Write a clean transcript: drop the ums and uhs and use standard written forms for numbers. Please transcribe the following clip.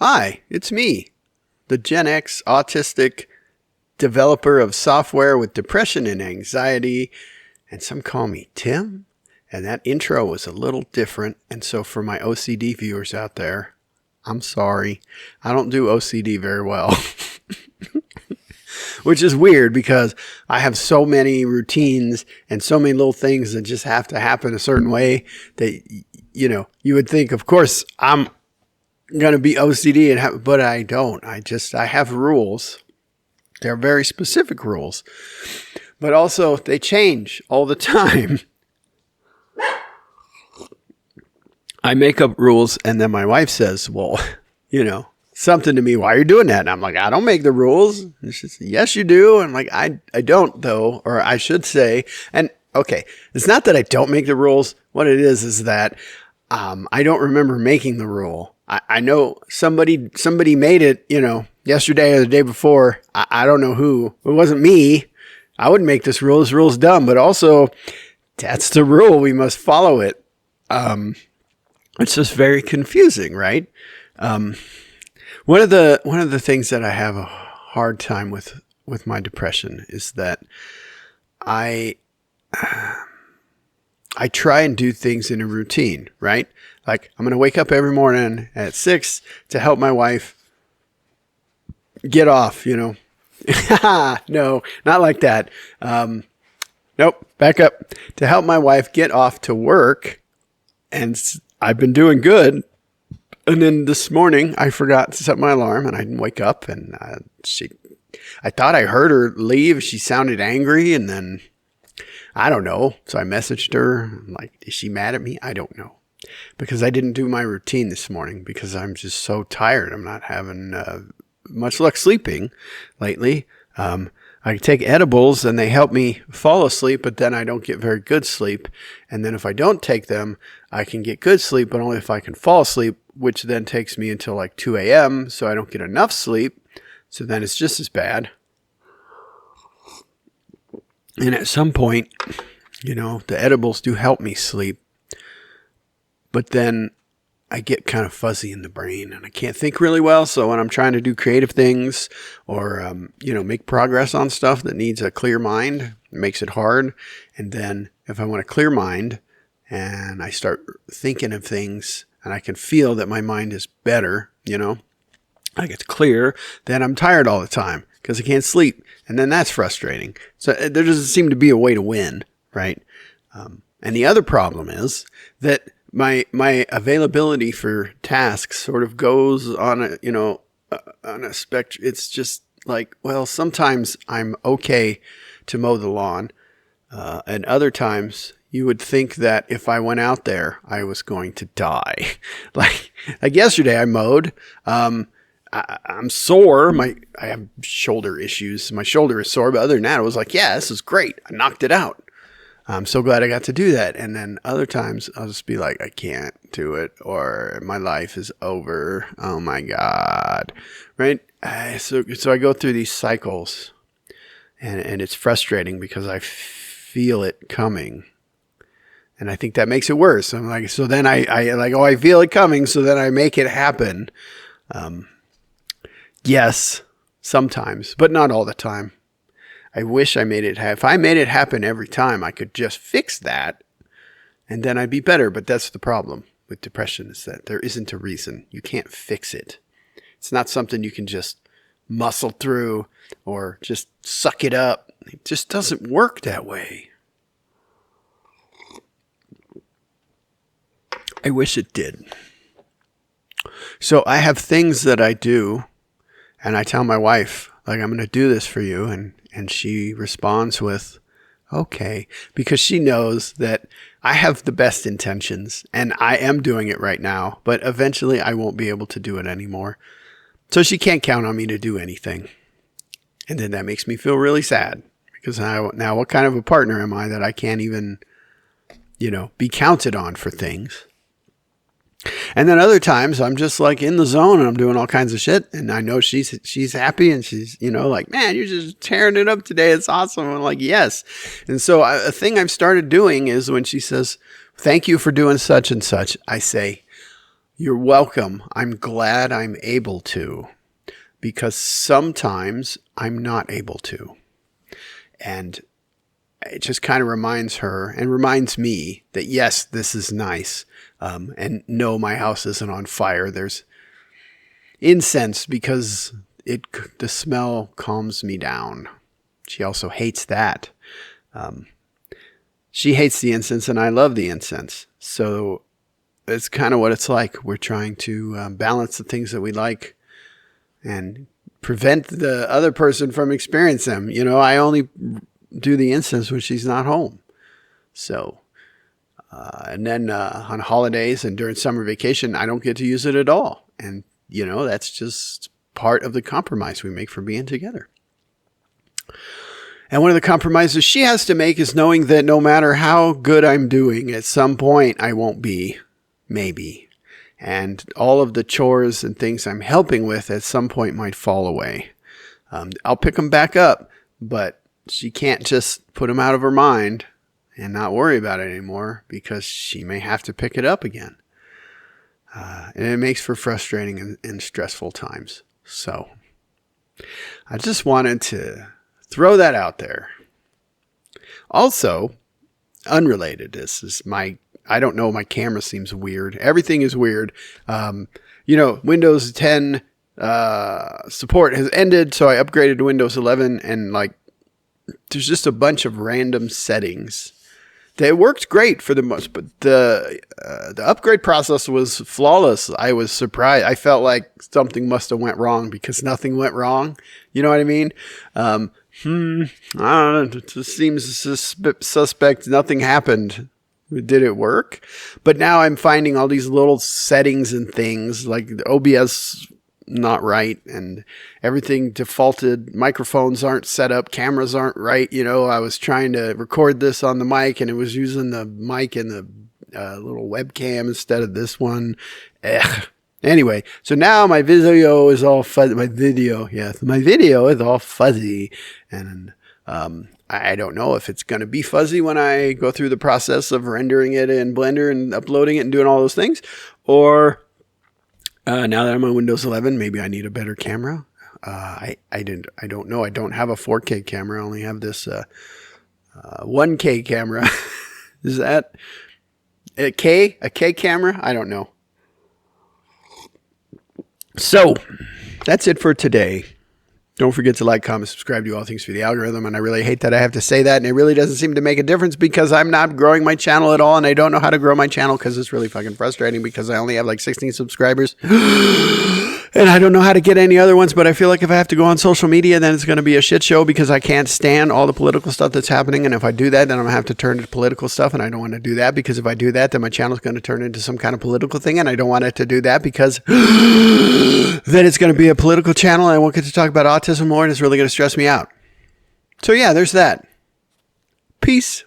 Hi, it's me, the Gen X autistic developer of software with depression and anxiety, and some call me Tim. And that intro was a little different. And so for my OCD viewers out there, I'm sorry. I don't do OCD very well. Which is weird because I have so many routines and so many little things that just have to happen a certain way that, you would think, of course, I'm going to be OCD, but I don't. I have rules. They're very specific rules, but also they change all the time. I make up rules and then my wife says, well, something to me, why are you doing that? And I'm like, I don't make the rules. And she says, yes, you do. And I'm like, I don't though, or I should say, and okay, it's not that I don't make the rules. What it is that I don't remember making the rule. I know somebody made it, yesterday or the day before. I don't know who. It wasn't me. I wouldn't make this rule. This rule's dumb, but also that's the rule. We must follow it. It's just very confusing, right? One of the things that I have a hard time with my depression is that I try and do things in a routine, right? Like I'm going to wake up every morning at 6 to help my wife get off, No, not like that. Nope, back up. To help my wife get off to work, and I've been doing good. And then this morning, I forgot to set my alarm, and I didn't wake up. And I thought I heard her leave. She sounded angry, and then I don't know. So I messaged her. I'm like, is she mad at me? I don't know, because I didn't do my routine this morning because I'm just so tired. I'm not having much luck sleeping lately. I take edibles and they help me fall asleep, but then I don't get very good sleep. And then if I don't take them, I can get good sleep, but only if I can fall asleep, which then takes me until like 2 a.m. So I don't get enough sleep. So then it's just as bad. And at some point, the edibles do help me sleep, but then I get kind of fuzzy in the brain and I can't think really well. So when I'm trying to do creative things or, make progress on stuff that needs a clear mind, it makes it hard. And then if I want a clear mind and I start thinking of things and I can feel that my mind is better, like it's clear, then I'm tired all the time because I can't sleep. And then that's frustrating. So there doesn't seem to be a way to win, right? And the other problem is that my availability for tasks sort of goes on a spectrum. It's just like, well, sometimes I'm okay to mow the lawn. And other times you would think that if I went out there, I was going to die. like yesterday I mowed. I'm sore. I have shoulder issues. My shoulder is sore, but other than that, I was like, yeah, this is great. I knocked it out. I'm so glad I got to do that. And then other times I'll just be like, I can't do it, or my life is over. Oh my God. Right. So I go through these cycles and it's frustrating because I feel it coming. And I think that makes it worse. I'm like, so then I feel it coming. So then I make it happen. Yes, sometimes, but not all the time. I wish I made it happen. If I made it happen every time, I could just fix that and then I'd be better. But that's the problem with depression, is that there isn't a reason. You can't fix it. It's not something you can just muscle through or just suck it up. It just doesn't work that way. I wish it did. So I have things that I do, and I tell my wife, like, I'm going to do this for you. And she responds with, okay, because she knows that I have the best intentions and I am doing it right now, but eventually I won't be able to do it anymore. So she can't count on me to do anything. And then that makes me feel really sad because now what kind of a partner am I that I can't even, be counted on for things? And then other times I'm just like in the zone and I'm doing all kinds of shit. And I know she's happy and she's, like, man, you're just tearing it up today. It's awesome. I'm like, yes. And so a thing I've started doing is when she says, thank you for doing such and such, I say, You're welcome. I'm glad I'm able to, because sometimes I'm not able to. And it just kind of reminds her and reminds me that, yes, this is nice. And no, my house isn't on fire. There's incense because the smell calms me down. She also hates that. She hates the incense and I love the incense. So it's kind of what it's like. We're trying to balance the things that we like and prevent the other person from experiencing them. You know, I only do the incense when she's not home. So, and then on holidays and during summer vacation, I don't get to use it at all. And, you know, that's just part of the compromise we make for being together. And one of the compromises she has to make is knowing that no matter how good I'm doing, at some point I won't be, maybe. And all of the chores and things I'm helping with at some point might fall away. I'll pick them back up, but she can't just put them out of her mind and not worry about it anymore because she may have to pick it up again. And it makes for frustrating and stressful times. So I just wanted to throw that out there. Also, unrelated, this is I don't know, my camera seems weird. Everything is weird. You know, Windows 10 support has ended, so I upgraded to Windows 11, and like, there's just a bunch of random settings. They worked great for the most, but the upgrade process was flawless. I was surprised. I felt like something must have went wrong because nothing went wrong. You know what I mean? I don't know. It just seems suspect. Nothing happened. Did it work? But now I'm finding all these little settings and things like the OBS not right and everything defaulted. Microphones aren't set up. Cameras aren't right. You know, I was trying to record this on the mic and it was using the mic and the little webcam instead of this one. Anyway, so now my video is all fuzzy. My video is all fuzzy. And I don't know if it's going to be fuzzy when I go through the process of rendering it in Blender and uploading it and doing all those things. Or now that I'm on Windows 11, maybe I need a better camera. I don't know. I don't have a 4K camera. I only have this 1K camera. Is that a K camera? I don't know. So that's it for today. Don't forget to like, comment, subscribe, do all things for the algorithm. And I really hate that I have to say that. And it really doesn't seem to make a difference because I'm not growing my channel at all. And I don't know how to grow my channel because it's really fucking frustrating because I only have like 16 subscribers. And I don't know how to get any other ones. But I feel like if I have to go on social media, then it's going to be a shit show because I can't stand all the political stuff that's happening. And if I do that, then I'm going to have to turn to political stuff. And I don't want to do that because if I do that, then my channel is going to turn into some kind of political thing. And I don't want it to do that because then it's going to be a political channel. And I won't get to talk about autism more, and it's really going to stress me out. So yeah, there's that. Peace.